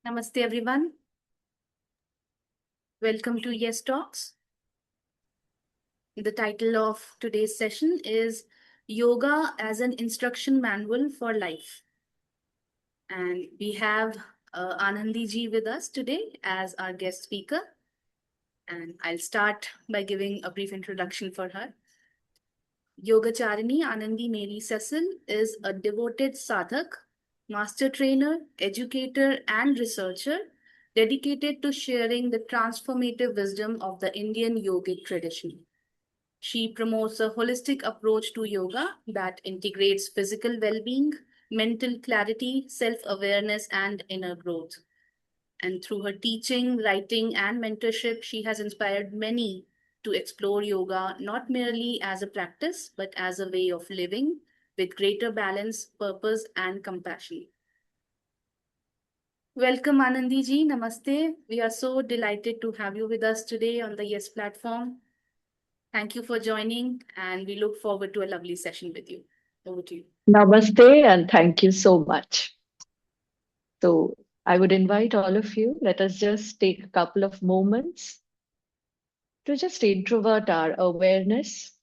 Namaste, everyone. Welcome to Yes Talks. The title of today's session is Yoga as an Instruction Manual for Life. And we have Anandhi ji with us today as our guest speaker. And I'll start by giving a brief introduction for her. Yogacharini Anandhi Mary Cecil is a devoted sadhak, master trainer, educator, and researcher dedicated to sharing the transformative wisdom of the Indian yogic tradition. She promotes a holistic approach to yoga that integrates physical well being, mental clarity, self awareness, and inner growth. And through her teaching, writing, and mentorship, she has inspired many to explore yoga not merely as a practice, but as a way of living with greater balance, purpose, and compassion. Welcome, Anandi ji. Namaste. We are so delighted to have you with us today on the Yes platform. Thank you for joining, and we look forward to a lovely session with you. Over to you. Namaste and thank you so much. So, I would invite all of you, let us just take a couple of moments to just introvert our awareness,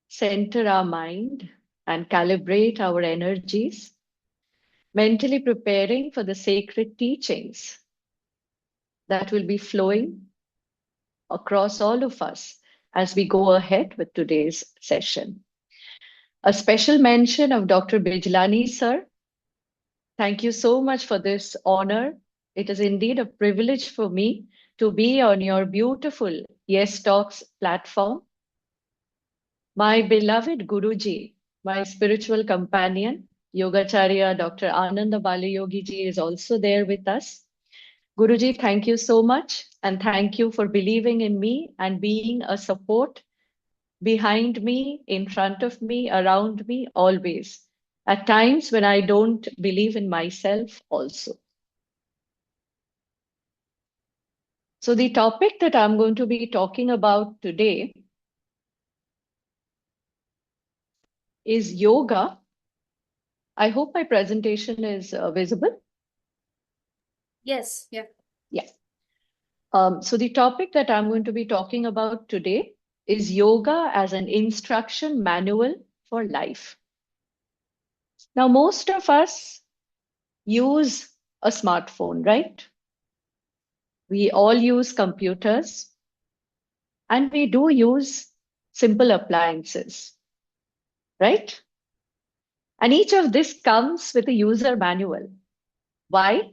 center our mind, and calibrate our energies, mentally preparing for the sacred teachings that will be flowing across all of us as we go ahead with today's session. A special mention of Dr. Bijlani, sir. Thank you so much for this honor. It is indeed a privilege for me to be on your beautiful Yes Talks platform. My beloved Guruji, my spiritual companion, Yogacharya Dr. Ananda Balayogi ji is also there with us. Guruji, thank you so much. And thank you for believing in me and being a support behind me, in front of me, around me, always. At times when I don't believe in myself also. So the topic that I'm going to be talking about today is yoga. I hope my presentation is visible. Yes, yeah. Yeah. So the topic that I'm going to be talking about today is yoga as an instruction manual for life. Now, most of us use a smartphone, right? We all use computers and we do use simple appliances, right? And each of this comes with a user manual. Why?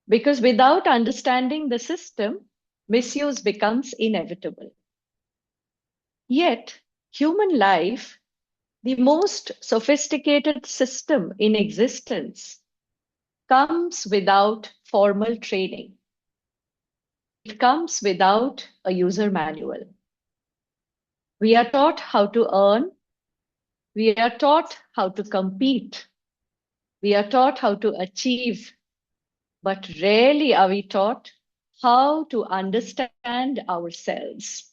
Because without understanding the system, misuse becomes inevitable. Yet, human life, the most sophisticated system in existence, comes without formal training. It comes without a user manual. We are taught how to earn. We are taught how to compete. We are taught how to achieve. But rarely are we taught how to understand ourselves.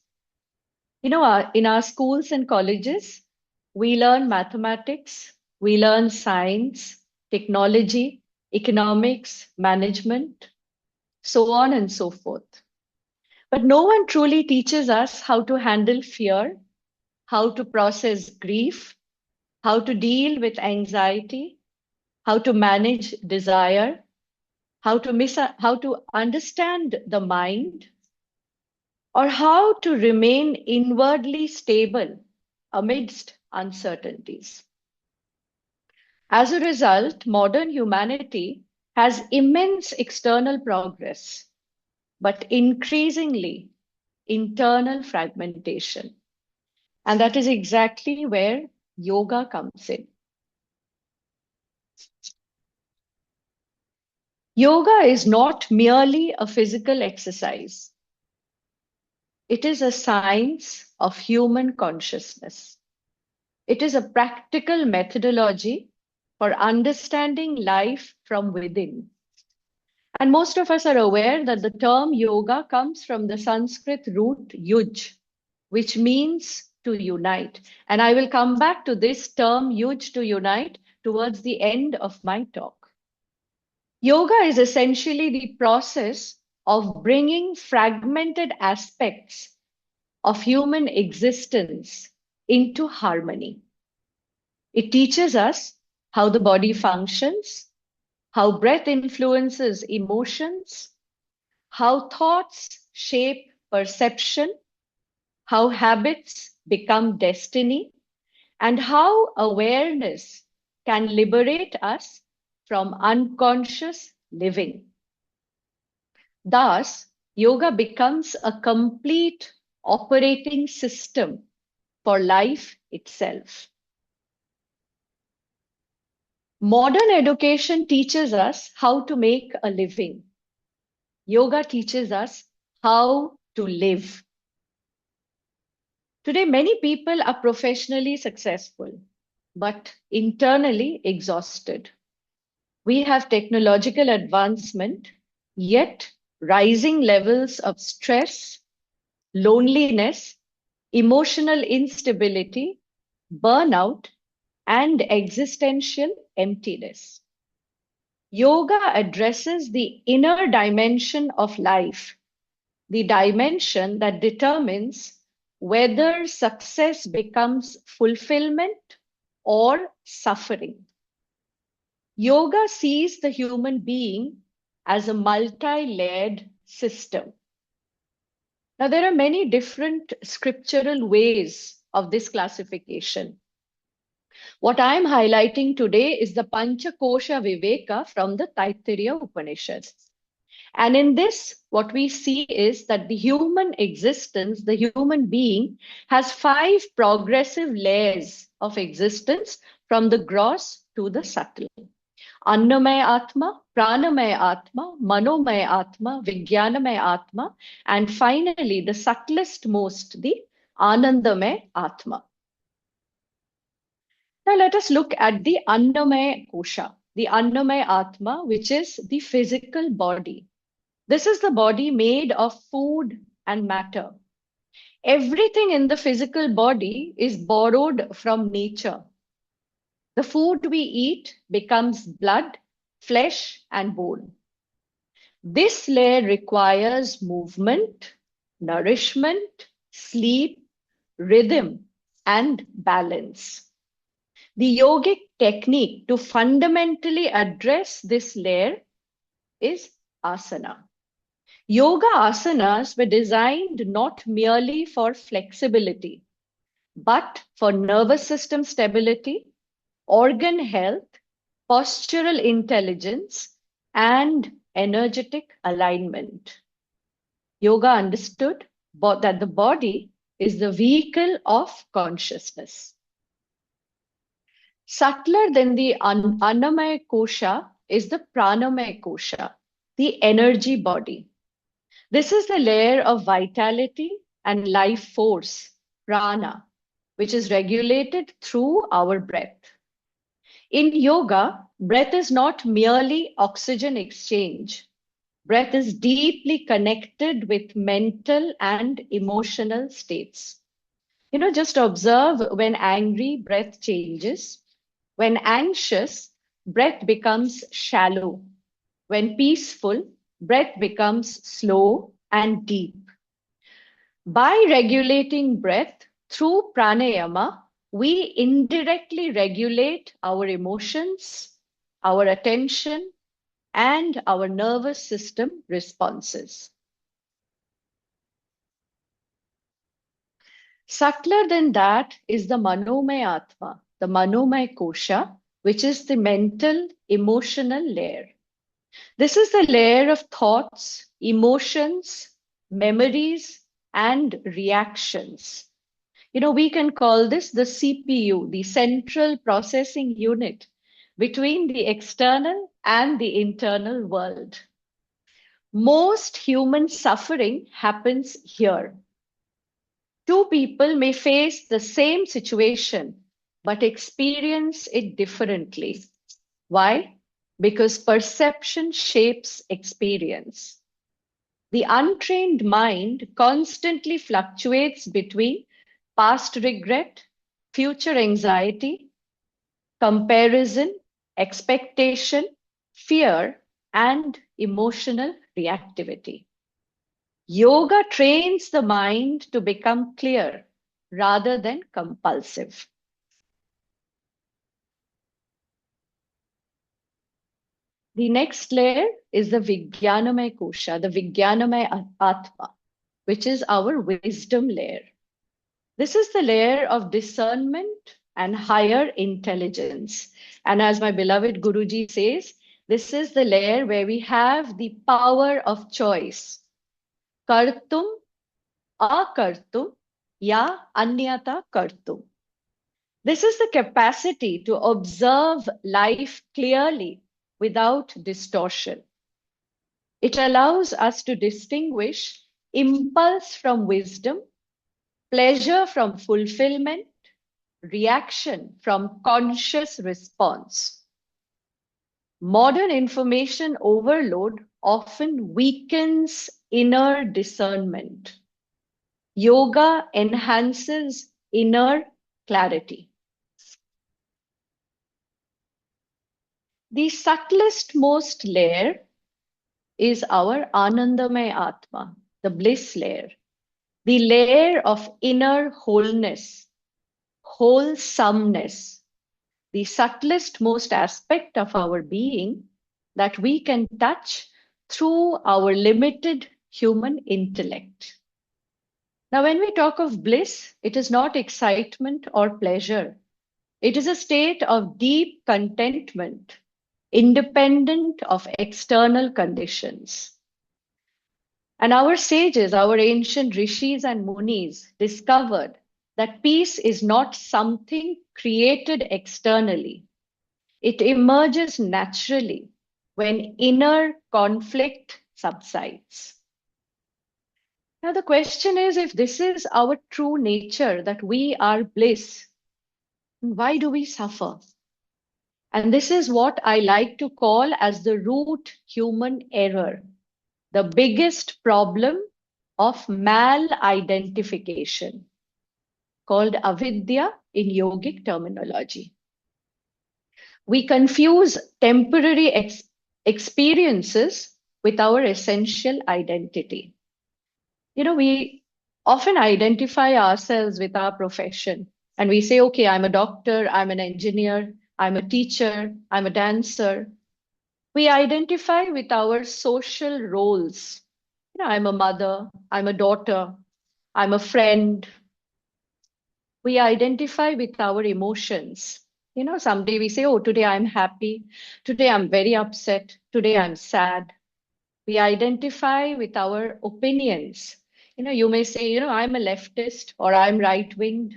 You know, in our schools and colleges, we learn mathematics, we learn science, technology, economics, management, so on and so forth. But no one truly teaches us how to handle fear, how to process grief, how to deal with anxiety, how to manage desire, how to understand the mind, or how to remain inwardly stable amidst uncertainties. As a result, modern humanity has immense external progress, but increasingly internal fragmentation. And that is exactly where yoga comes in. Yoga is not merely a physical exercise. It is a science of human consciousness. It is a practical methodology for understanding life from within. And most of us are aware that the term yoga comes from the Sanskrit root yuj, which means to unite. And I will come back to this term yuj, to unite, towards the end of my talk. Yoga is essentially the process of bringing fragmented aspects of human existence into harmony. It teaches us how the body functions, how breath influences emotions, how thoughts shape perception, how habits become destiny, and how awareness can liberate us from unconscious living. Thus, yoga becomes a complete operating system for life itself. Modern education teaches us how to make a living. Yoga teaches us how to live. Today, many people are professionally successful, but internally exhausted. We have technological advancement, yet rising levels of stress, loneliness, emotional instability, burnout, and existential emptiness. Yoga addresses the inner dimension of life, the dimension that determines whether success becomes fulfillment or suffering. Yoga sees the human being as a multi-layered system. Now, there are many different scriptural ways of this classification. What I'm highlighting today is the Panchakosha Viveka from the Taittiriya Upanishad. And in this, what we see is that the human existence, the human being, has 5 progressive layers of existence from the gross to the subtle. Annamaya Atma, Pranamaya Atma, Manomaya Atma, Vijnanamaya Atma, and finally the subtlest most, the Anandamaya Atma. Now let us look at the Annamaya Kosha, the Annamaya Atma, which is the physical body. This is the body made of food and matter. Everything in the physical body is borrowed from nature. The food we eat becomes blood, flesh, and bone. This layer requires movement, nourishment, sleep, rhythm, and balance. The yogic technique to fundamentally address this layer is asana. Yoga asanas were designed not merely for flexibility, but for nervous system stability, organ health, postural intelligence, and energetic alignment. Yoga understood that the body is the vehicle of consciousness. Subtler than the Annamaya Kosha is the Pranamaya Kosha, the energy body. This is the layer of vitality and life force, prana, which is regulated through our breath. In yoga, breath is not merely oxygen exchange. Breath is deeply connected with mental and emotional states. Just observe when angry, breath changes. When anxious, breath becomes shallow. When peaceful, breath becomes slow and deep. By regulating breath through pranayama, we indirectly regulate our emotions, our attention, and our nervous system responses. Subtler than that is the manomaya atma, the manomaya kosha, which is the mental, emotional layer. This is the layer of thoughts, emotions, memories, and reactions. We can call this the CPU, the central processing unit between the external and the internal world. Most human suffering happens here. Two people may face the same situation, but experience it differently. Why? Because perception shapes experience. The untrained mind constantly fluctuates between past regret, future anxiety, comparison, expectation, fear, and emotional reactivity. Yoga trains the mind to become clear rather than compulsive. The next layer is the Vijnanamaya Kosha, the Vijnanamaya Atma, which is our wisdom layer. This is the layer of discernment and higher intelligence. And as my beloved Guruji says, this is the layer where we have the power of choice. Kartum, akartum, ya anyata kartum. This is the capacity to observe life clearly without distortion. It allows us to distinguish impulse from wisdom, pleasure from fulfillment, reaction from conscious response. Modern information overload often weakens inner discernment. Yoga enhances inner clarity. The subtlest most layer is our Anandamaya Atma, the bliss layer, the layer of inner wholeness, wholesomeness, the subtlest most aspect of our being that we can touch through our limited human intellect. Now, when we talk of bliss, it is not excitement or pleasure. It is a state of deep contentment, independent of external conditions. And our sages, our ancient rishis and munis discovered that peace is not something created externally. It emerges naturally when inner conflict subsides. Now, the question is, if this is our true nature, that we are bliss, why do we suffer? And this is what I like to call as the root human error, the biggest problem of mal-identification, called avidya in yogic terminology. We confuse temporary experiences with our essential identity. We often identify ourselves with our profession and we say, okay, I'm a doctor, I'm an engineer, I'm a teacher, I'm a dancer. We identify with our social roles. I'm a mother, I'm a daughter, I'm a friend. We identify with our emotions. Someday we say, oh, today I'm happy. Today I'm very upset. Today I'm sad. We identify with our opinions. You may say, I'm a leftist or I'm right-winged.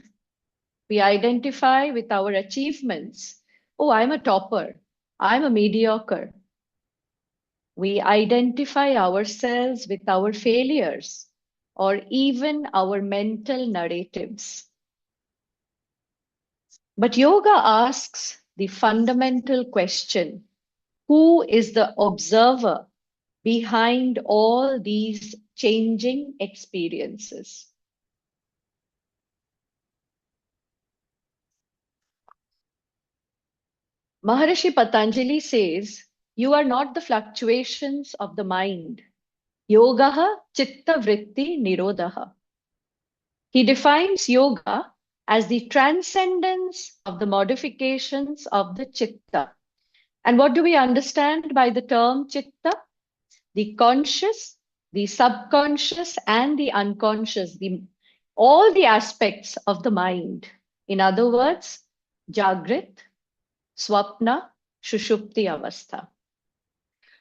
We identify with our achievements. Oh, I'm a topper. I'm a mediocre. We identify ourselves with our failures or even our mental narratives. But yoga asks the fundamental question, who is the observer behind all these changing experiences? Maharishi Patanjali says, you are not the fluctuations of the mind. Yogaha chitta vritti nirodha. He defines yoga as the transcendence of the modifications of the chitta. And what do we understand by the term chitta? The conscious, the subconscious, and the unconscious, all the aspects of the mind. In other words, Jagrit, Swapna, Shushupti Avastha.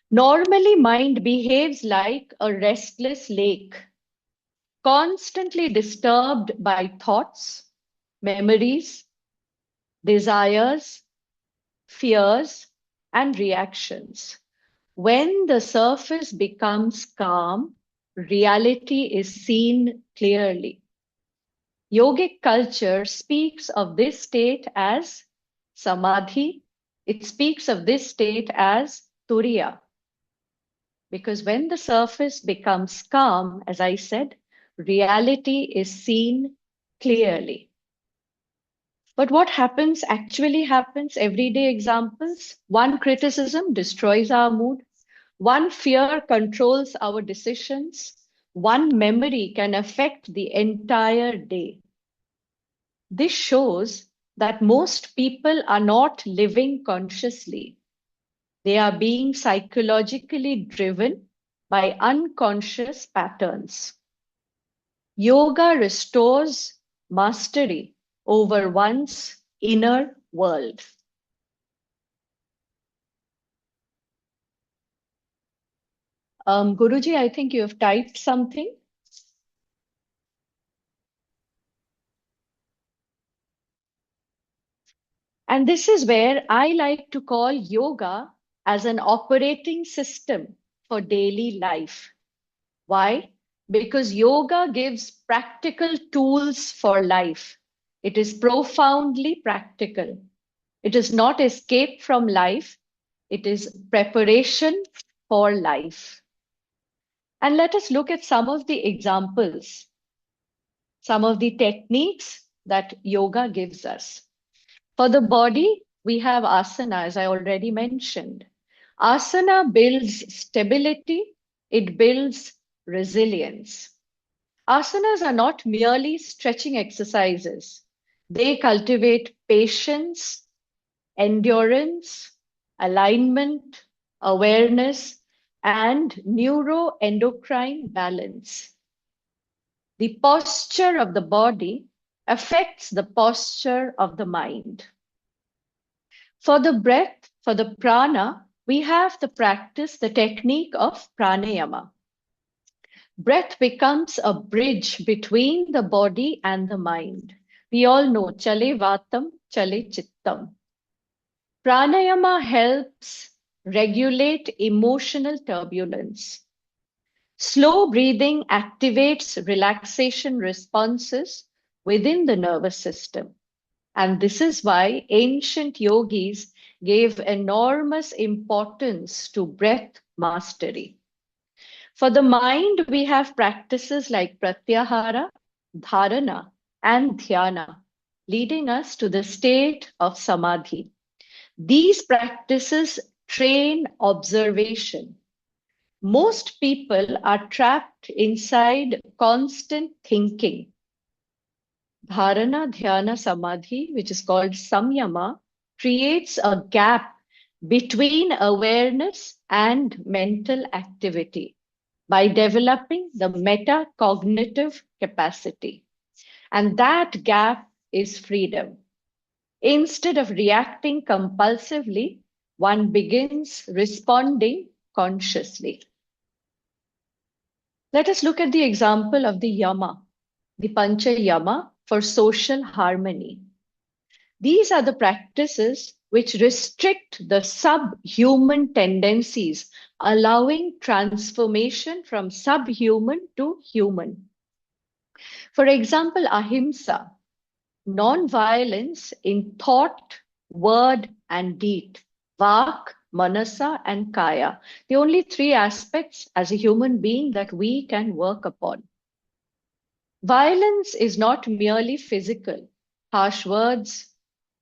Normally, mind behaves like a restless lake, constantly disturbed by thoughts, memories, desires, fears, and reactions. When the surface becomes calm, reality is seen clearly. Yogic culture speaks of this state as samadhi. It speaks of this state as turiya. Because when the surface becomes calm, as I said, reality is seen clearly. But what actually happens, everyday examples, one criticism destroys our mood, One fear controls our decisions. One memory can affect the entire day. This shows that most people are not living consciously. They are being psychologically driven by unconscious patterns. Yoga restores mastery over one's inner world. Guruji, I think you have typed something. And this is where I like to call yoga as an operating system for daily life. Why? Because yoga gives practical tools for life. It is profoundly practical. It is not escape from life, it is preparation for life. And let us look at some of the examples, some of the techniques that yoga gives us. For the body, we have asana, as I already mentioned. Asana builds stability, it builds resilience. Asanas are not merely stretching exercises. They cultivate patience, endurance, alignment, awareness, and neuroendocrine balance. The posture of the body affects the posture of the mind. For the breath, for the prana, we have the practice, the technique of pranayama. Breath becomes a bridge between the body and the mind. We all know chale vatam, chale chittam. Pranayama helps regulate emotional turbulence. Slow breathing activates relaxation responses within the nervous system. And this is why ancient yogis gave enormous importance to breath mastery. For the mind, we have practices like pratyahara, dharana, and dhyana, leading us to the state of samadhi. These practices train observation. Most people are trapped inside constant thinking. Dharana, dhyana, samadhi, which is called samyama, creates a gap between awareness and mental activity by developing the metacognitive capacity. And that gap is freedom. Instead of reacting compulsively, one begins responding consciously. Let us look at the example of the yama, the pancha yama for social harmony. These are the practices which restrict the subhuman tendencies, allowing transformation from subhuman to human. For example, ahimsa, non-violence in thought, word, and deed, vak, manasa, and kaya, the only three aspects as a human being that we can work upon. Violence is not merely physical. Harsh words,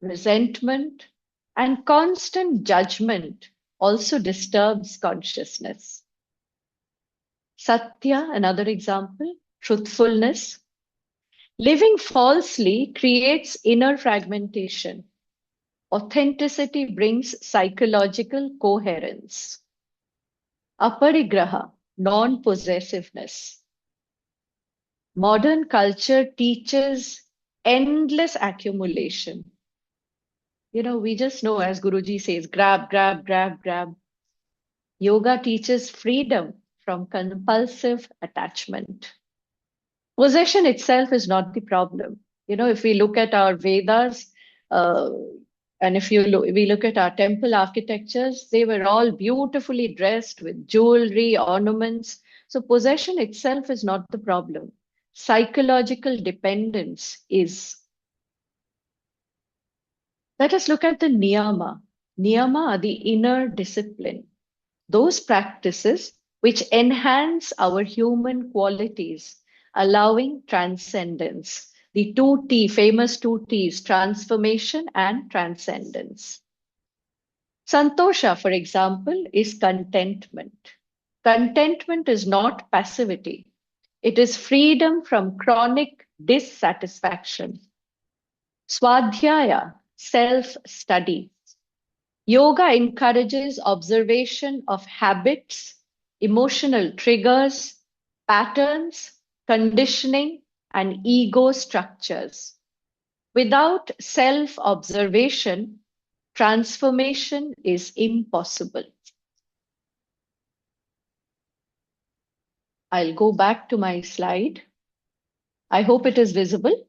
resentment, and constant judgment also disturbs consciousness. Satya, another example, truthfulness. Living falsely creates inner fragmentation. Authenticity brings psychological coherence. Aparigraha, non-possessiveness. Modern culture teaches endless accumulation. We just know, as Guruji says, grab, grab, grab, grab. Yoga teaches freedom from compulsive attachment. Possession itself is not the problem. If we look at our Vedas, uh, and if we look at our temple architectures, they were all beautifully dressed with jewelry, ornaments. So possession itself is not the problem. Psychological dependence is. Let us look at the niyama. Niyama are the inner discipline, those practices which enhance our human qualities, allowing transcendence. The two T, famous two T's, transformation and transcendence. Santosha, for example, is contentment. Contentment is not passivity. It is freedom from chronic dissatisfaction. Swadhyaya, self-study. Yoga encourages observation of habits, emotional triggers, patterns, conditioning, and ego structures. Without self-observation, transformation is impossible. I'll go back to my slide. I hope it is visible.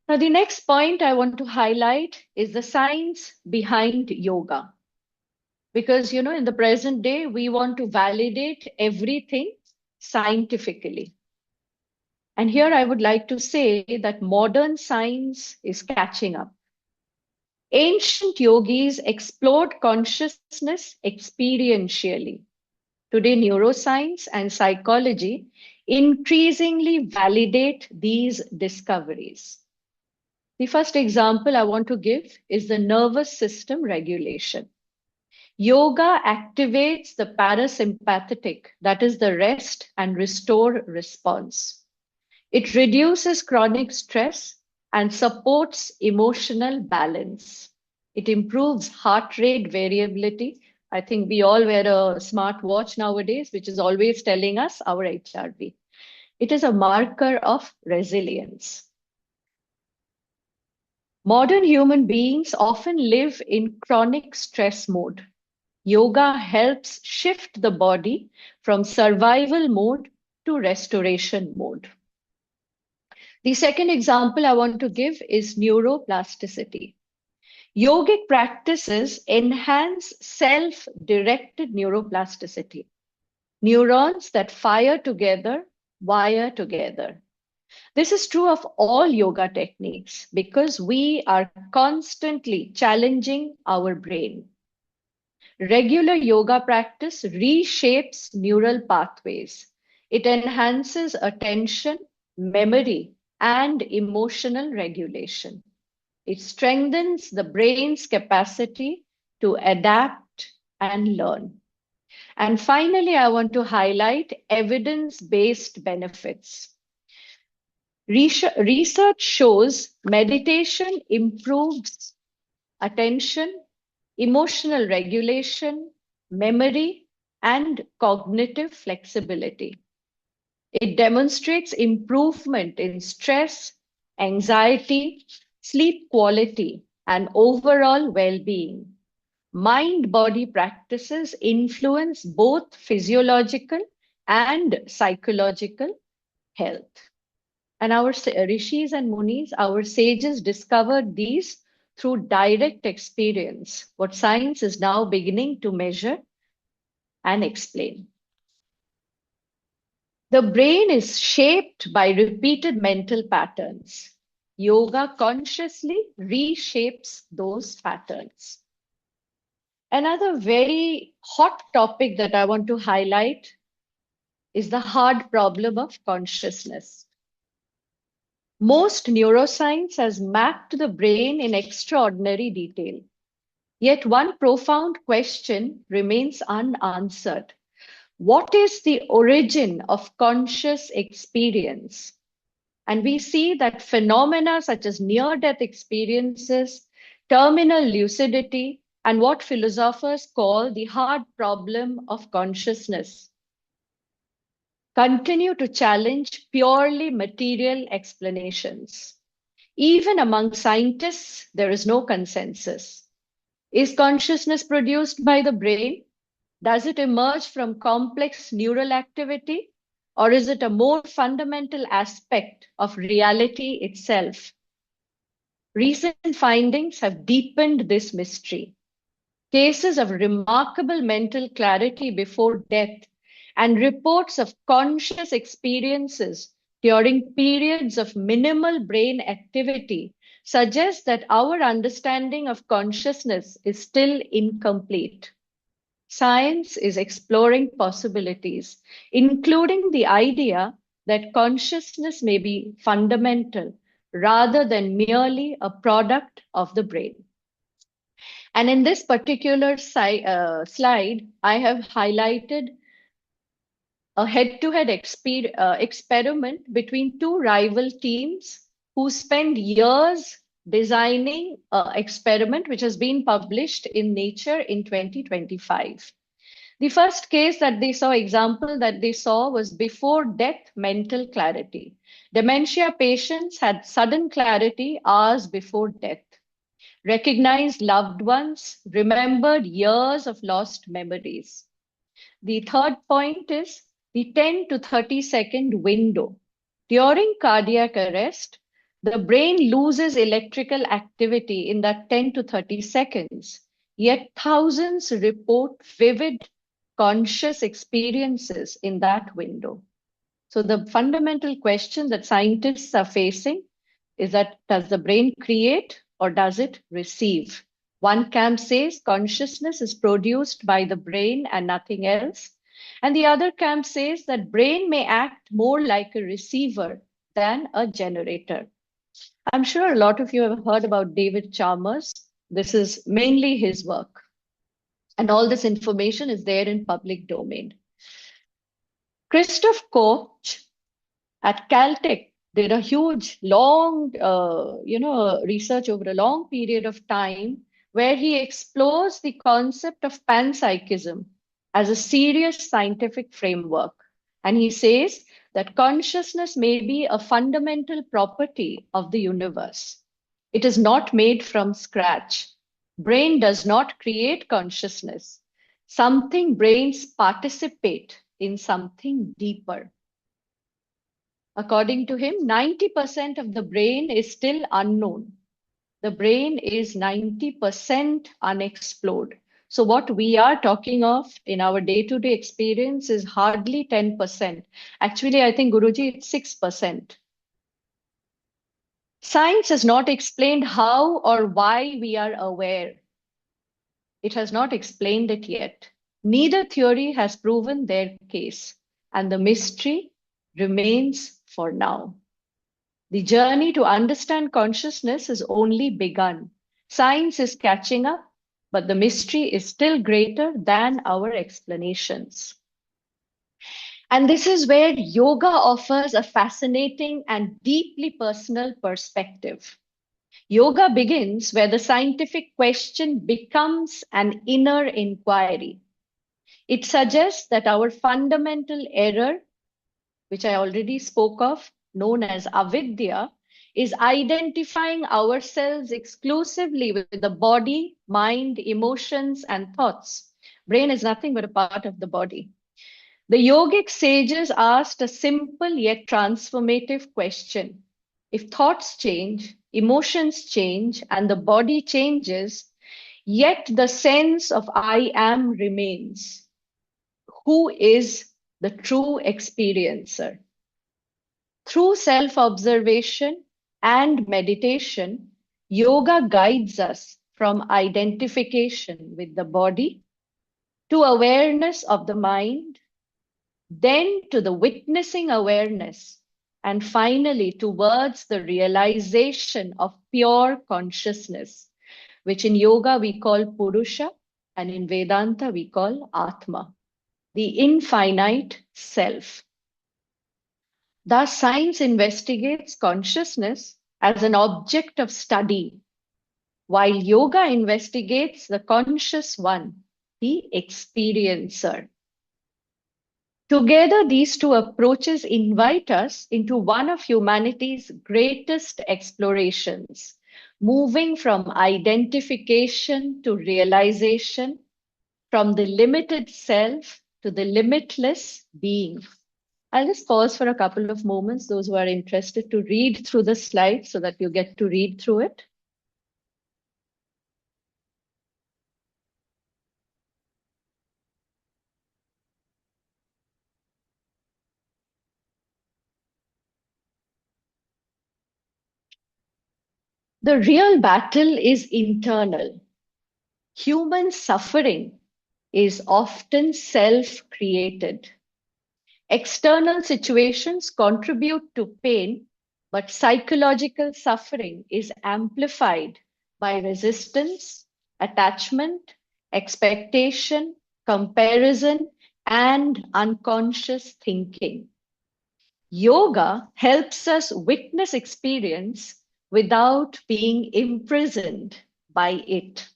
Now, the next point I want to highlight is the science behind yoga. Because, in the present day, we want to validate everything scientifically. And here I would like to say that modern science is catching up. Ancient yogis explored consciousness experientially. Today, neuroscience and psychology increasingly validate these discoveries. The first example I want to give is the nervous system regulation. Yoga activates the parasympathetic, that is the rest and restore response. It reduces chronic stress and supports emotional balance. It improves heart rate variability. I think we all wear a smart watch nowadays, which is always telling us our HRV. It is a marker of resilience. Modern human beings often live in chronic stress mode. Yoga helps shift the body from survival mode to restoration mode. The second example I want to give is neuroplasticity. Yogic practices enhance self-directed neuroplasticity. Neurons that fire together, wire together. This is true of all yoga techniques because we are constantly challenging our brain. Regular yoga practice reshapes neural pathways. It enhances attention, memory, and emotional regulation. It strengthens the brain's capacity to adapt and learn. And finally, I want to highlight evidence-based benefits. Research shows meditation improves attention, emotional regulation, memory, and cognitive flexibility. It demonstrates improvement in stress, anxiety, sleep quality, and overall well-being. Mind-body practices influence both physiological and psychological health. And our rishis and munis, our sages discovered these through direct experience, what science is now beginning to measure and explain. The brain is shaped by repeated mental patterns. Yoga consciously reshapes those patterns. Another very hot topic that I want to highlight is the hard problem of consciousness. Most neuroscience has mapped the brain in extraordinary detail. Yet one profound question remains unanswered. What is the origin of conscious experience? And we see that phenomena such as near-death experiences, terminal lucidity, and what philosophers call the hard problem of consciousness continue to challenge purely material explanations. Even among scientists, there is no consensus. Is consciousness produced by the brain? Does it emerge from complex neural activity? Or is it a more fundamental aspect of reality itself? Recent findings have deepened this mystery. Cases of remarkable mental clarity before death and reports of conscious experiences during periods of minimal brain activity suggest that our understanding of consciousness is still incomplete. Science is exploring possibilities, including the idea that consciousness may be fundamental rather than merely a product of the brain. And in this particular slide, I have highlighted a head-to-head experiment between two rival teams who spent years designing an experiment which has been published in Nature in 2025. The first case that they saw, example that they saw, was before death mental clarity. Dementia patients had sudden clarity hours before death, recognized loved ones, remembered years of lost memories. The third point is the 10 to 30-second window. During cardiac arrest, the brain loses electrical activity in that 10 to 30 seconds, yet thousands report vivid conscious experiences in that window. So the fundamental question that scientists are facing is that, does the brain create or does it receive? One camp says consciousness is produced by the brain and nothing else. And the other camp says that brain may act more like a receiver than a generator. I'm sure a lot of you have heard about David Chalmers. This is mainly his work. And all this information is there in public domain. Christoph Koch at Caltech did a huge, long, research over a long period of time where he explores the concept of panpsychism as a serious scientific framework. And he says that consciousness may be a fundamental property of the universe. It is not made from scratch. Brain does not create consciousness. Something brains participate in something deeper. According to him, 90% of the brain is still unknown. The brain is 90% unexplored. So what we are talking of in our day-to-day experience is hardly 10%. Actually, I think, Guruji, it's 6%. Science has not explained how or why we are aware. It has not explained it yet. Neither theory has proven their case, and the mystery remains for now. The journey to understand consciousness has only begun. Science is catching up, but the mystery is still greater than our explanations. And this is where yoga offers a fascinating and deeply personal perspective. Yoga begins where the scientific question becomes an inner inquiry. It suggests that our fundamental error, which I already spoke of, known as avidya, is identifying ourselves exclusively with the body, mind, emotions, and thoughts. Brain is nothing but a part of the body. The yogic sages asked a simple yet transformative question. If thoughts change, emotions change, and the body changes, yet the sense of I am remains. Who is the true experiencer? Through self-observation and meditation, yoga guides us from identification with the body to awareness of the mind, then to the witnessing awareness, and finally towards the realization of pure consciousness, which in yoga we call Purusha and in Vedanta we call Atma, the infinite self. Thus, science investigates consciousness as an object of study, while yoga investigates the conscious one, the experiencer. Together, these two approaches invite us into one of humanity's greatest explorations, moving from identification to realization, from the limited self to the limitless being. I'll just pause for a couple of moments, those who are interested to read through the slides so that you get to read through it. The real battle is internal. Human suffering is often self-created. External situations contribute to pain, but psychological suffering is amplified by resistance, attachment, expectation, comparison, and unconscious thinking. Yoga helps us witness experience without being imprisoned by it.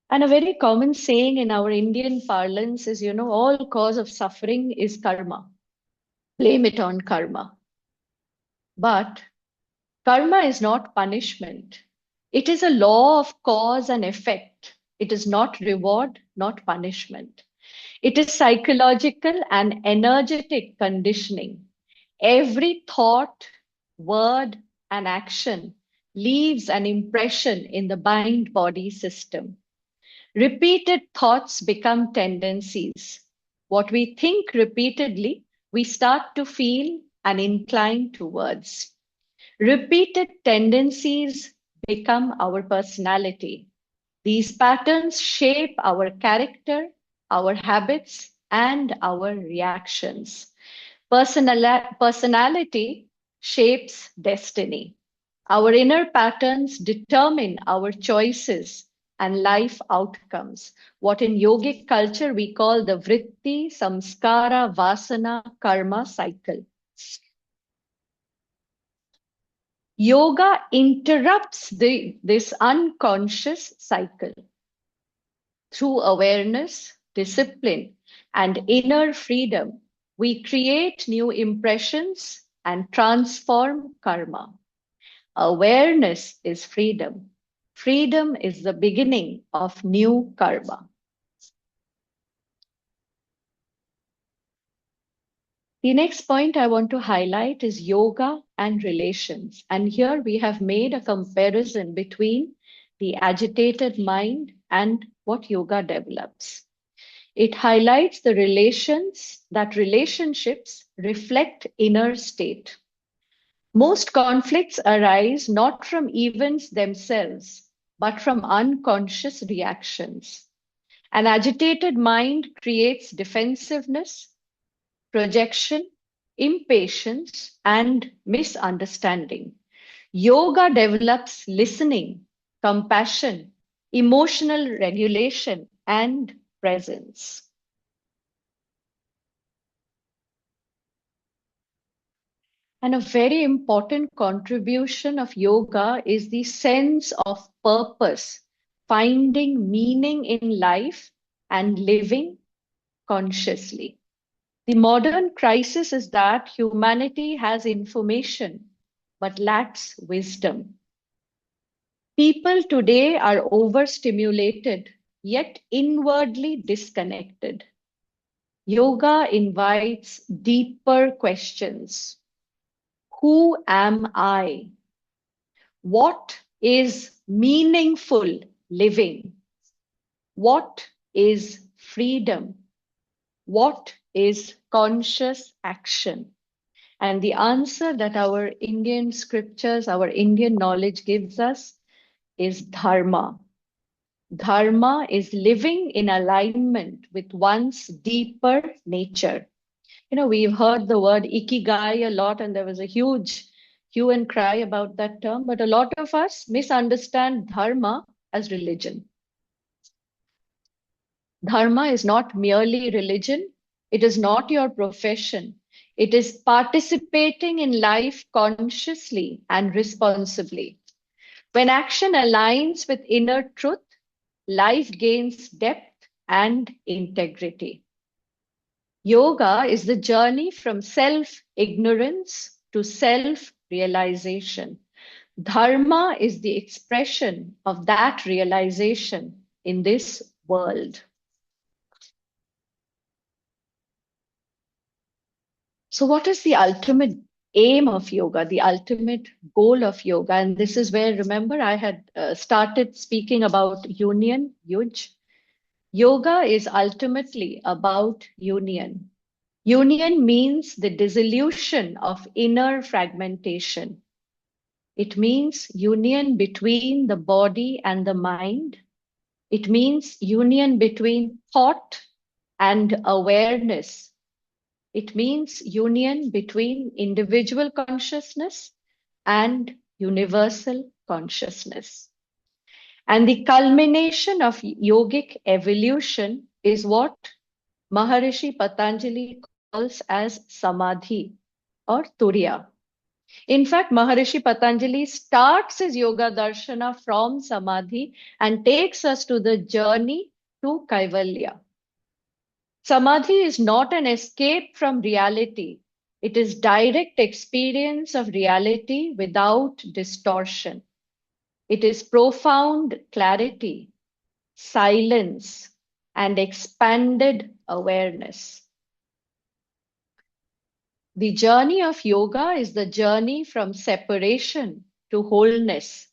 And a very common saying in our Indian parlance is, all cause of suffering is karma. Blame it on karma. But karma is not punishment. It is a law of cause and effect. It is not reward, not punishment. It is psychological and energetic conditioning. Every thought, word, and action leaves an impression in the mind body system. Repeated thoughts become tendencies. What we think repeatedly, we start to feel and incline towards. Repeated tendencies become our personality. These patterns shape our character, our habits, and our reactions. Personality shapes destiny. Our inner patterns determine our choices and life outcomes, what in yogic culture we call the vritti, samskara, vasana, karma cycle. Yoga interrupts this unconscious cycle. Through awareness, discipline, and inner freedom, we create new impressions and transform karma. Awareness is freedom. Freedom is the beginning of new karma. The next point I want to highlight is yoga and relations. And here we have made a comparison between the agitated mind and what yoga develops. It highlights the relationships reflect inner state. Most conflicts arise not from events themselves, but from unconscious reactions. An agitated mind creates defensiveness, projection, impatience, and misunderstanding. Yoga develops listening, compassion, emotional regulation, and presence. And a very important contribution of yoga is the sense of purpose, finding meaning in life and living consciously. The modern crisis is that humanity has information but lacks wisdom. People today are overstimulated yet inwardly disconnected. Yoga invites deeper questions. Who am I? What is meaningful living? What is freedom? What is conscious action? And the answer that our Indian scriptures, our Indian knowledge gives us is dharma. Dharma is living in alignment with one's deeper nature. We've heard the word ikigai a lot, and there was a huge hue and cry about that term, but a lot of us misunderstand dharma as religion. Dharma is not merely religion, it is not your profession. It is participating in life consciously and responsibly. When action aligns with inner truth, life gains depth and integrity. Yoga is the journey from self-ignorance to self-realization. Dharma is the expression of that realization in this world. So, what is the ultimate aim of yoga, the ultimate goal of yoga? And this is where, remember, I had started speaking about union, yuj. Yoga is ultimately about union. Union means the dissolution of inner fragmentation. It means union between the body and the mind. It means union between thought and awareness. It means union between individual consciousness and universal consciousness. And the culmination of yogic evolution is what Maharishi Patanjali calls as samadhi or turiya. In fact, Maharishi Patanjali starts his yoga darshana from samadhi and takes us to the journey to kaivalya. Samadhi is not an escape from reality. It is direct experience of reality without distortion. It is profound clarity, silence, and expanded awareness. The journey of yoga is the journey from separation to wholeness,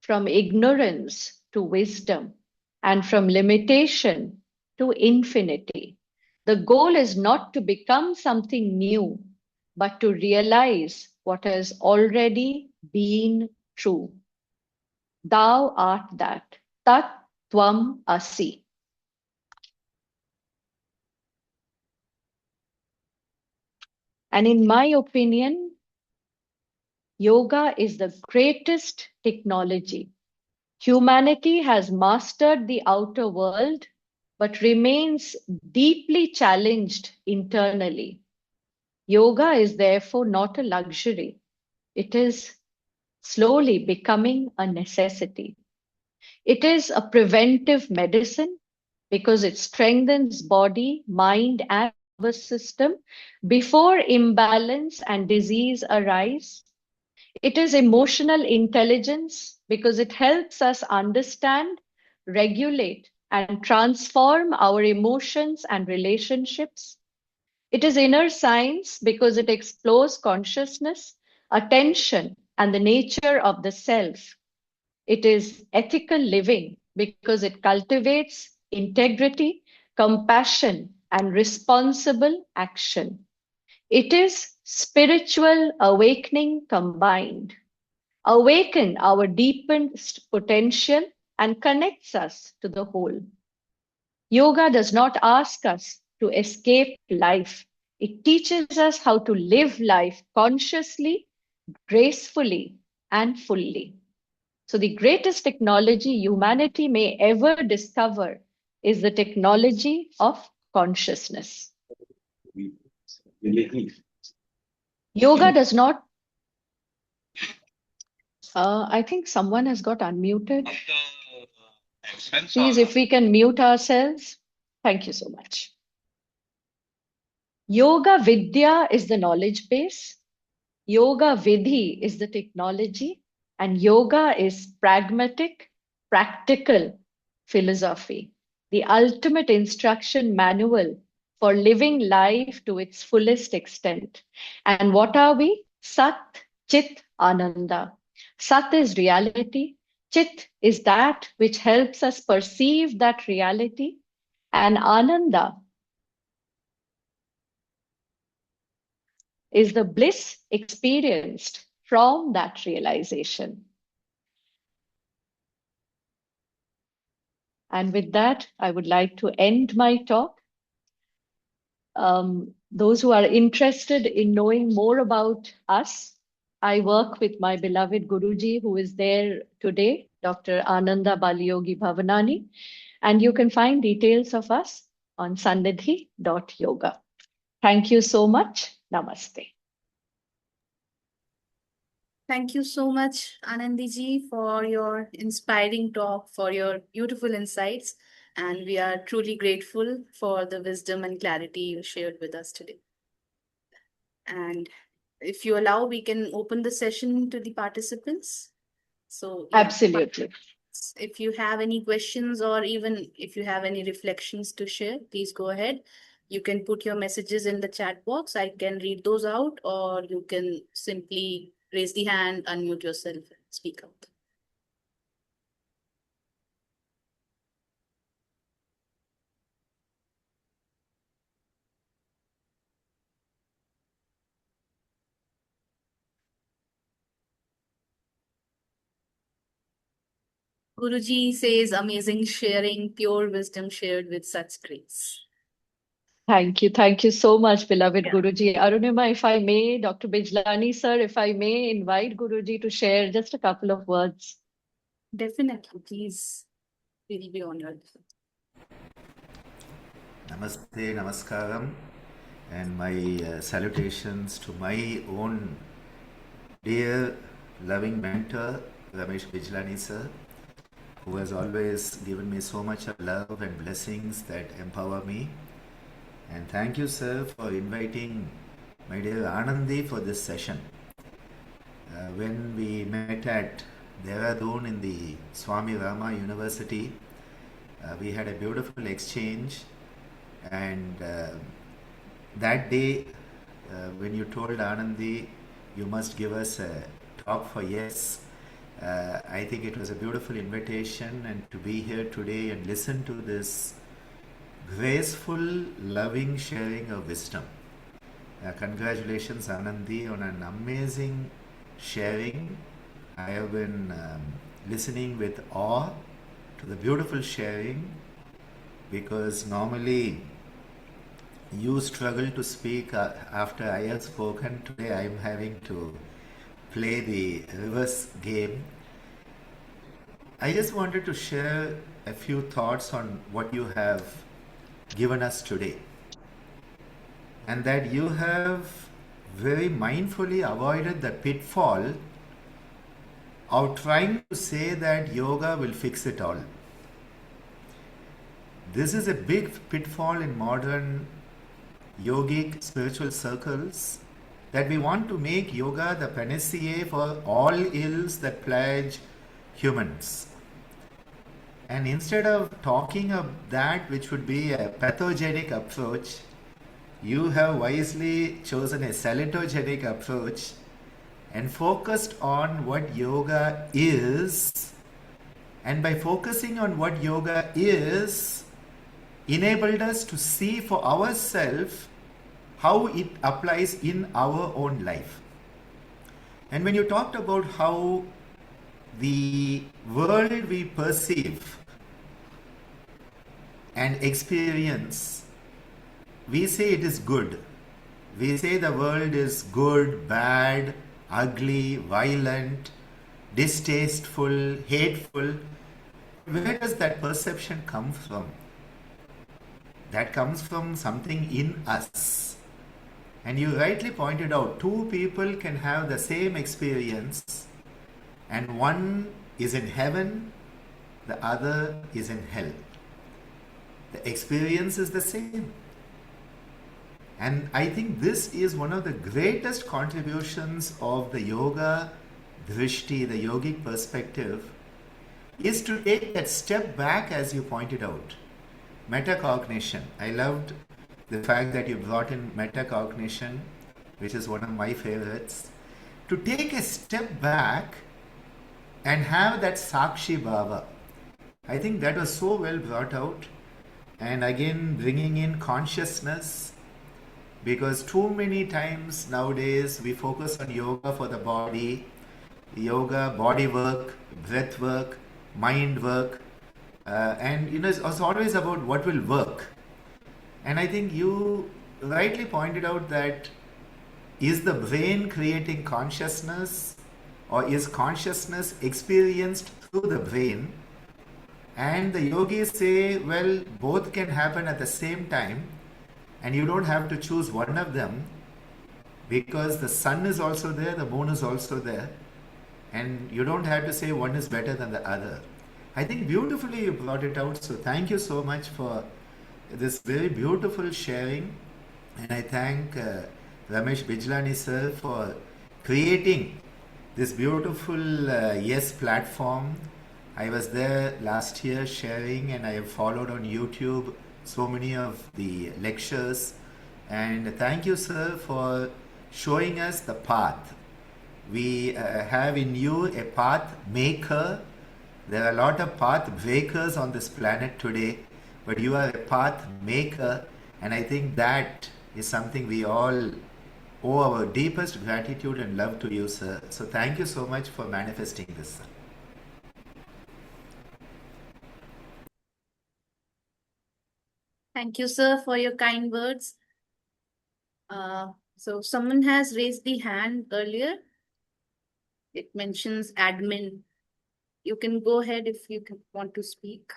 from ignorance to wisdom, and from limitation to infinity. The goal is not to become something new, but to realize what has already been true. Thou art that. Tat Tvam Asi. And in my opinion, yoga is the greatest technology. Humanity has mastered the outer world, but remains deeply challenged internally. Yoga is therefore not a luxury. It is slowly becoming a necessity. It is a preventive medicine because it strengthens body, mind, and nervous system before imbalance and disease arise. It is emotional intelligence because it helps us understand, regulate, and transform our emotions and relationships. It is inner science because it explores consciousness, attention, and the nature of the self. It is ethical living because it cultivates integrity, compassion, and responsible action. It is spiritual awakening combined. Awaken our deepest potential and connects us to the whole. Yoga does not ask us to escape life. It teaches us how to live life consciously, gracefully, and fully. So, the greatest technology humanity may ever discover is the technology of consciousness. Yoga does not, I think someone has got unmuted. Please, if we can mute ourselves. Thank you so much. Yoga Vidya is the knowledge base. Yoga Vidhi is the technology. And yoga is pragmatic, practical philosophy, the ultimate instruction manual for living life to its fullest extent. And what are we? Sat, Chit, Ananda. Sat is reality. Chit is that which helps us perceive that reality. And Ananda is the bliss experienced from that realization. And with that, I would like to end my talk. Those who are interested in knowing more about us, I work with my beloved Guruji, who is there today, Dr. Ananda Baliyogi Bhavanani. And you can find details of us on sannidhi.yoga. Thank you so much. Namaste. Thank you so much, Anandiji, for your inspiring talk, for your beautiful insights. And we are truly grateful for the wisdom and clarity you shared with us today. And if you allow, we can open the session to the participants. So, yeah, Absolutely. if you have any questions or even if you have any reflections to share, please go ahead. You can put your messages in the chat box. I can read those out, or you can simply raise the hand, unmute yourself, and speak out. Guruji says, amazing sharing, pure wisdom shared with such grace. Thank you. Thank you so much, beloved Yeah. Guruji. Arunima, if I may, Dr. Bijlani, sir, if I may invite Guruji to share just a couple of words. Definitely, please. We'll be honored. Namaste, Namaskaram, and my salutations to my own dear loving mentor, Ramesh Bijlani sir, who has always given me so much of love and blessings that empower me. And thank you, sir, for inviting my dear Anandi for this session. When we met at Dehradun in the Swami Rama University, we had a beautiful exchange, and that day, when you told Anandi, you must give us a talk for yes, I think it was a beautiful invitation, and to be here today and listen to this graceful, loving sharing of wisdom. Congratulations, Anandi, on an amazing sharing. I have been listening with awe to the beautiful sharing, because normally you struggle to speak after I have spoken. Today I am having to play the reverse game. I just wanted to share a few thoughts on what you have given us today, and that you have very mindfully avoided the pitfall of trying to say that yoga will fix it all. This is a big pitfall in modern yogic spiritual circles, that we want to make yoga the panacea for all ills that plague humans. And instead of talking of that which would be a pathogenic approach, you have wisely chosen a salutogenic approach and focused on what yoga is. And by focusing on what yoga is, enabled us to see for ourselves how it applies in our own life. And when you talked about how the world we perceive and experience, we say it is good. We say the world is good, bad, ugly, violent, distasteful, hateful. Where does that perception come from? That comes from something in us. And you rightly pointed out, two people can have the same experience, and one is in heaven, the other is in hell. The experience is the same. And I think this is one of the greatest contributions of the yoga drishti, the yogic perspective, is to take that step back, as you pointed out. Metacognition. I loved the fact that you brought in metacognition, which is one of my favorites. To take a step back and have that Sakshi Bhava. I think that was so well brought out. And again, bringing in consciousness, because too many times nowadays we focus on yoga for the body, yoga, body work, breath work, mind work, and it's always about what will work. And I think you rightly pointed out that, is the brain creating consciousness, or is consciousness experienced through the brain? And the yogis say, well, both can happen at the same time, and you don't have to choose one of them, because the sun is also there, the moon is also there, and you don't have to say one is better than the other. I think beautifully you brought it out, so thank you so much for this very beautiful sharing. And I thank Ramesh Bijlani sir for creating this beautiful Yes platform. I was there last year sharing, and I have followed on YouTube so many of the lectures. And thank you, sir, for showing us the path. We have in you a path maker. There are a lot of path breakers on this planet today, but you are a path maker, and I think that is something we all owe our deepest gratitude and love to you, sir. So thank you so much for manifesting this, sir. Thank you, sir, for your kind words. So someone has raised the hand earlier. It mentions admin. You can go ahead if you want to speak.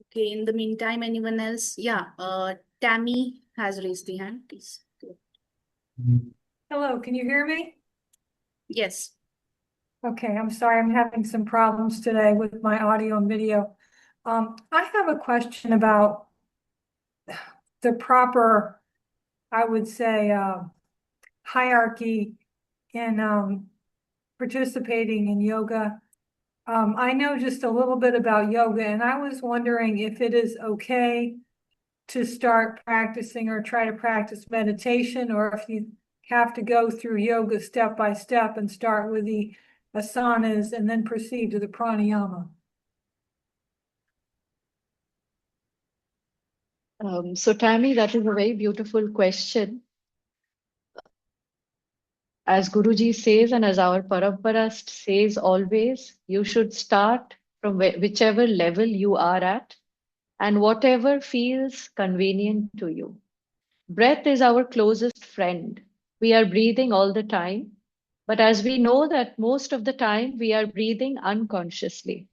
Okay, in the meantime, anyone else? Yeah, Tammy has raised the hand, please. Hello, can you hear me? Yes. Okay, I'm sorry, I'm having some problems today with my audio and video. I have a question about the proper, I would say, hierarchy in participating in yoga. I know just a little bit about yoga, and I was wondering if it is okay to start practicing or try to practice meditation, or if you have to go through yoga step by step and start with the asanas and then proceed to the pranayama. So Tammy, that is a very beautiful question. As Guruji says, and as our Parampara says always, you should start from whichever level you are at and whatever feels convenient to you. Breath is our closest friend. We are breathing all the time, but as we know that most of the time we are breathing unconsciously.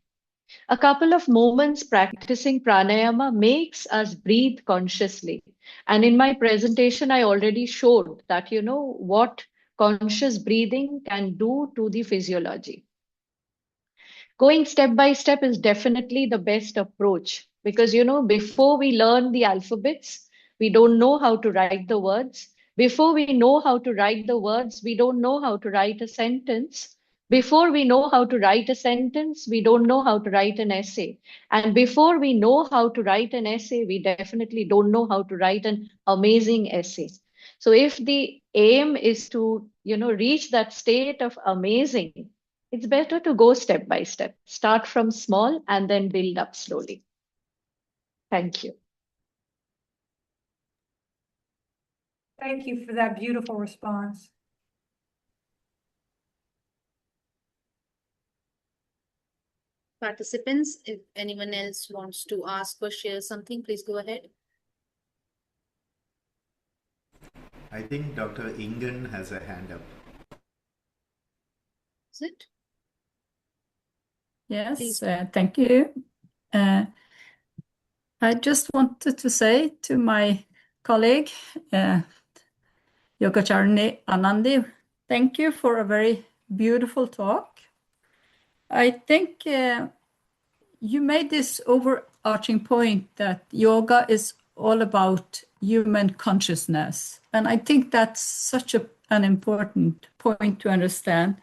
A couple of moments practicing pranayama makes us breathe consciously. And in my presentation, I already showed that, what conscious breathing can do to the physiology. Going step by step is definitely the best approach because, before we learn the alphabets, we don't know how to write the words. Before we know how to write the words, we don't know how to write a sentence. Before we know how to write a sentence, we don't know how to write an essay. And before we know how to write an essay, we definitely don't know how to write an amazing essay. So if the aim is to, reach that state of amazing, it's better to go step by step. Start from small and then build up slowly. Thank you. Thank you for that beautiful response. Participants, if anyone else wants to ask or share something, please go ahead. I think Dr. Ingen has a hand up. Is it? Yes, thank you. I just wanted to say to my colleague, Yogacharini Anandhi, thank you for a very beautiful talk. I think you made this overarching point that yoga is all about human consciousness. And I think that's such an important point to understand.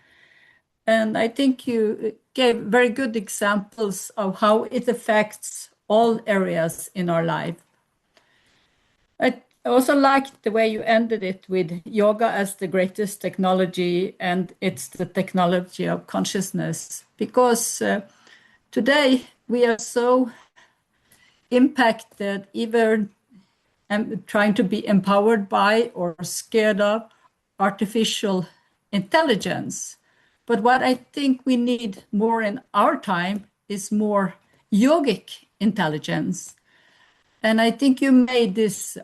And I think you gave very good examples of how it affects all areas in our life. I also liked the way you ended it with yoga as the greatest technology, and it's the technology of consciousness. Because today we are so impacted, either trying to be empowered by or scared of artificial intelligence. But what I think we need more in our time is more yogic intelligence. And I think you made it's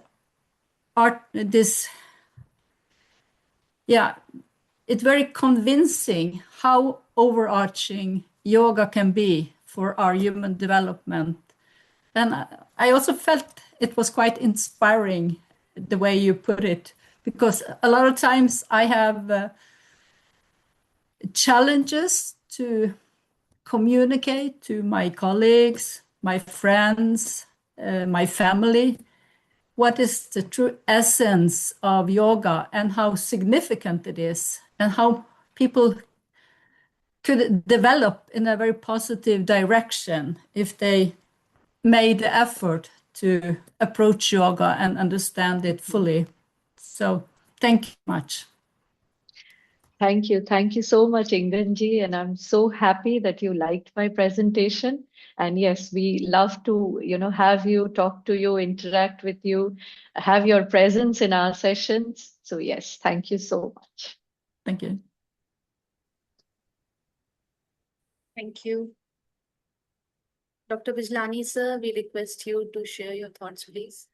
very convincing how overarching yoga can be for our human development. And I also felt it was quite inspiring the way you put it, because a lot of times I have challenges to communicate to my colleagues, my friends, my family, what is the true essence of yoga and how significant it is, and how people could develop in a very positive direction if they made the effort to approach yoga and understand it fully. So thank you much. Thank you. Thank you so much, Inganji. And I'm so happy that you liked my presentation. And yes, we love to, have you, talk to you, interact with you, have your presence in our sessions. So yes, thank you so much. Thank you. Thank you. Dr. Bijlani, sir, we request you to share your thoughts, please.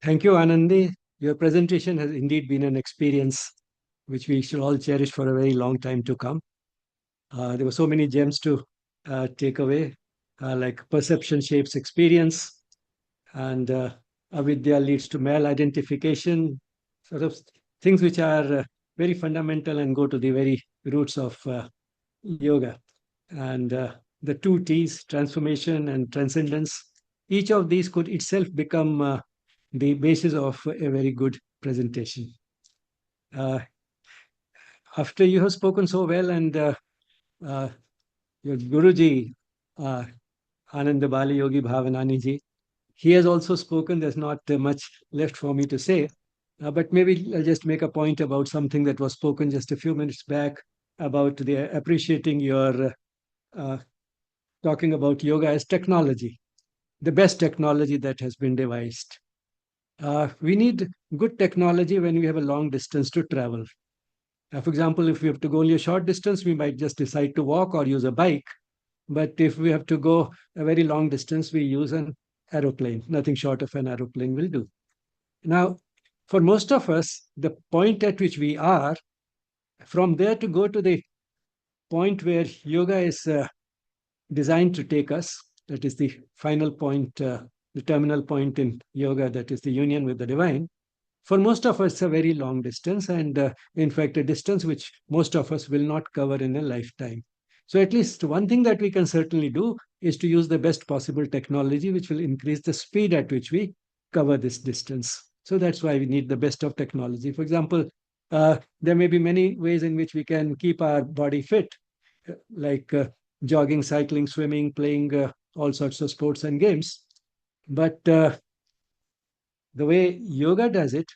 Thank you, Anandi. Your presentation has indeed been an experience which we should all cherish for a very long time to come. There were so many gems to take away, like perception shapes experience, and avidya leads to maladentification, sort of things which are very fundamental and go to the very roots of yoga. And the two T's, transformation and transcendence, each of these could itself become the basis of a very good presentation. After you have spoken so well, and your Guruji, Ananda Bali Yogi Bhavanani ji, he has also spoken. There's not much left for me to say, but maybe I'll just make a point about something that was spoken just a few minutes back about the appreciating your talking about yoga as technology, the best technology that has been devised. We need good technology when we have a long distance to travel. For example, if we have to go only a short distance, we might just decide to walk or use a bike. But if we have to go a very long distance, we use an aeroplane. Nothing short of an aeroplane will do. Now, for most of us, the point at which we are, from there to go to the point where yoga is designed to take us, that is the final point, the terminal point in yoga, that is the union with the divine. For most of us, it's a very long distance, and in fact, a distance which most of us will not cover in a lifetime. So, at least one thing that we can certainly do is to use the best possible technology, which will increase the speed at which we cover this distance. So, that's why we need the best of technology. For example, there may be many ways in which we can keep our body fit, like jogging, cycling, swimming, playing all sorts of sports and games. But the way yoga does it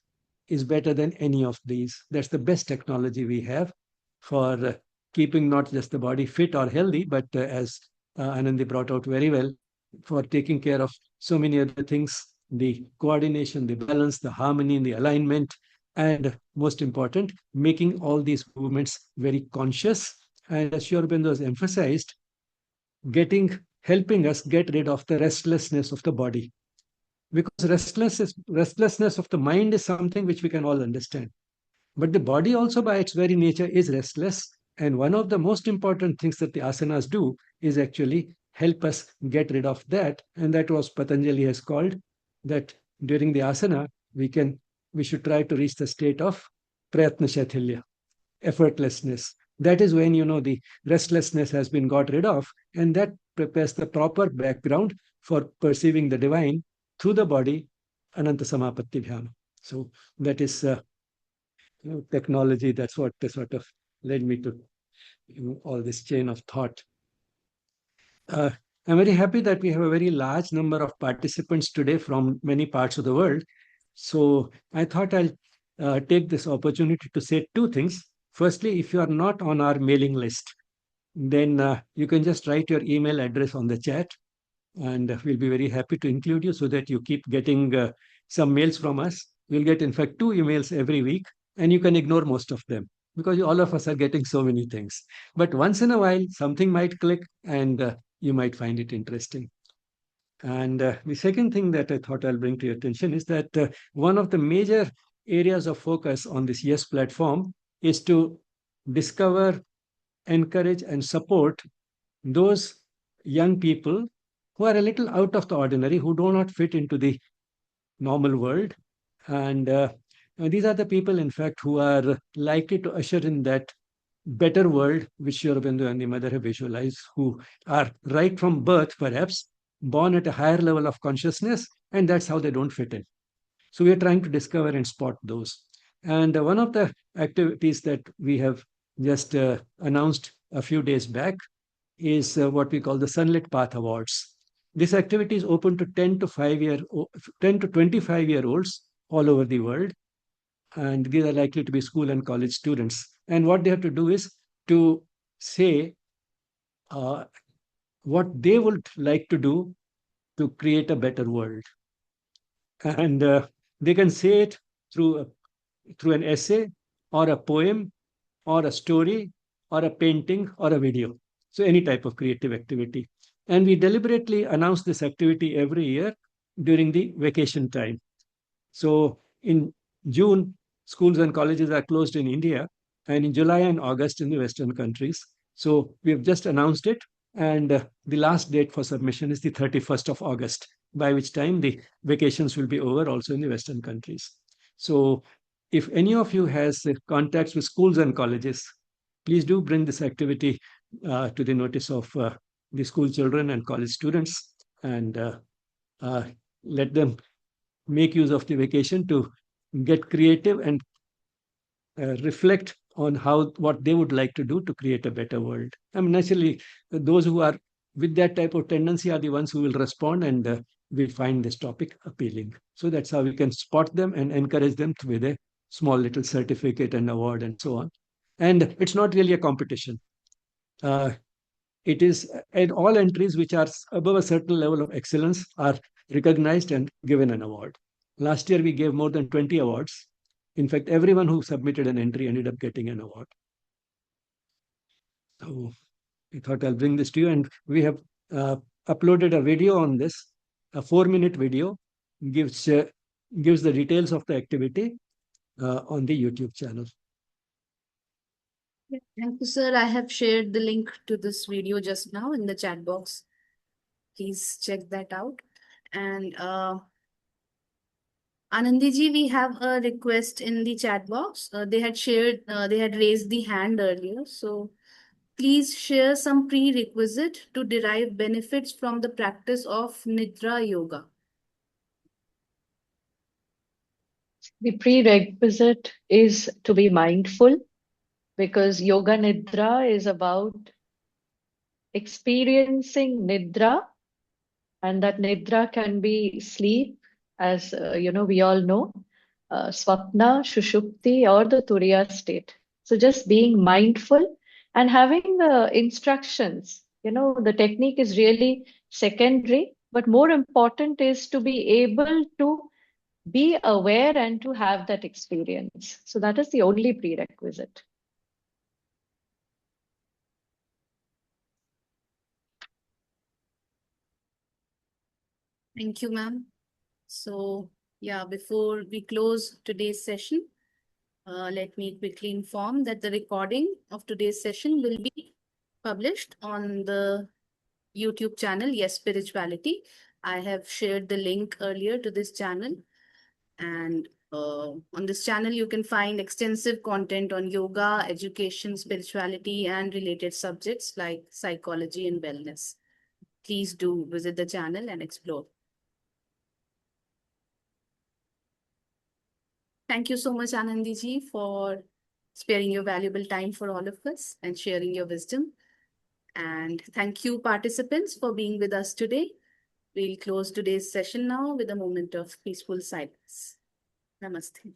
is better than any of these. That's the best technology we have for keeping not just the body fit or healthy, but as Anandi brought out very well, for taking care of so many other things, the coordination, the balance, the harmony, the alignment, and most important, making all these movements very conscious. And as Sri Aurobindo has emphasized, helping us get rid of the restlessness of the body, because restlessness of the mind is something which we can all understand, but the body also by its very nature is restless, and one of the most important things that the asanas do is actually help us get rid of that, and that was Patanjali has called that during the asana we should try to reach the state of prayatna shathilya, effortlessness. That is when the restlessness has been got rid of, and that prepares the proper background for perceiving the divine through the body, Ananta Samapatti Dhyana. So that is technology. That's what sort of led me to all this chain of thought. I'm very happy that we have a very large number of participants today from many parts of the world. So I thought I'll take this opportunity to say two things. Firstly, if you are not on our mailing list, then you can just write your email address on the chat, and we'll be very happy to include you so that you keep getting some mails from us. You'll get, in fact, 2 emails every week, and you can ignore most of them because all of us are getting so many things. But once in a while, something might click, and you might find it interesting. And the second thing that I thought I'll bring to your attention is that one of the major areas of focus on this YES platform is to discover, encourage, and support those young people who are a little out of the ordinary, who do not fit into the normal world. And these are the people, in fact, who are likely to usher in that better world which Sri Aurobindo and the mother have visualized, who are right from birth, perhaps, born at a higher level of consciousness, and that's how they don't fit in. So we are trying to discover and spot those. And one of the activities that we have just announced a few days back is what we call the Sunlit Path Awards. This activity is open to 10 to 25-year-olds all over the world, and these are likely to be school and college students. And what they have to do is to say what they would like to do to create a better world, and they can say it through an essay or a poem, or a story, or a painting, or a video. So any type of creative activity. And we deliberately announce this activity every year during the vacation time. So in June, schools and colleges are closed in India, and in July and August in the Western countries. So we have just announced it, and the last date for submission is the 31st of August, by which time the vacations will be over also in the Western countries. So if any of you has contacts with schools and colleges, please do bring this activity to the notice of the school children and college students, and let them make use of the vacation to get creative and reflect on what they would like to do to create a better world. I mean, naturally, those who are with that type of tendency are the ones who will respond and will find this topic appealing. So that's how we can spot them and encourage them with a small little certificate and award and so on. And it's not really a competition. It is and all entries which are above a certain level of excellence are recognized and given an award. Last year, we gave more than 20 awards. In fact, everyone who submitted an entry ended up getting an award. So I thought I'll bring this to you. And we have uploaded a video on this, a 4-minute video, gives the details of the activity on the YouTube channel. Thank you, sir. I have shared the link to this video just now in the chat box. Please check that out. And Anandiji, we have a request in the chat box. They had raised the hand earlier. So please share some prerequisite to derive benefits from the practice of Nidra Yoga. The prerequisite is to be mindful, because Yoga Nidra is about experiencing Nidra, and that Nidra can be sleep, as we all know, Swapna, Shushupti, or the Turiya state. So just being mindful and having the instructions. The technique is really secondary, but more important is to be able to be aware and to have that experience. So that is the only prerequisite. Thank you, ma'am. So, yeah, before we close today's session, let me quickly inform that the recording of today's session will be published on the YouTube channel, Yes Spirituality. I have shared the link earlier to this channel. And on this channel, you can find extensive content on yoga, education, spirituality, and related subjects like psychology and wellness. Please do visit the channel and explore. Thank you so much, Anandiji, for sparing your valuable time for all of us and sharing your wisdom. And thank you, participants, for being with us today. We'll close today's session now with a moment of peaceful silence. Namaste.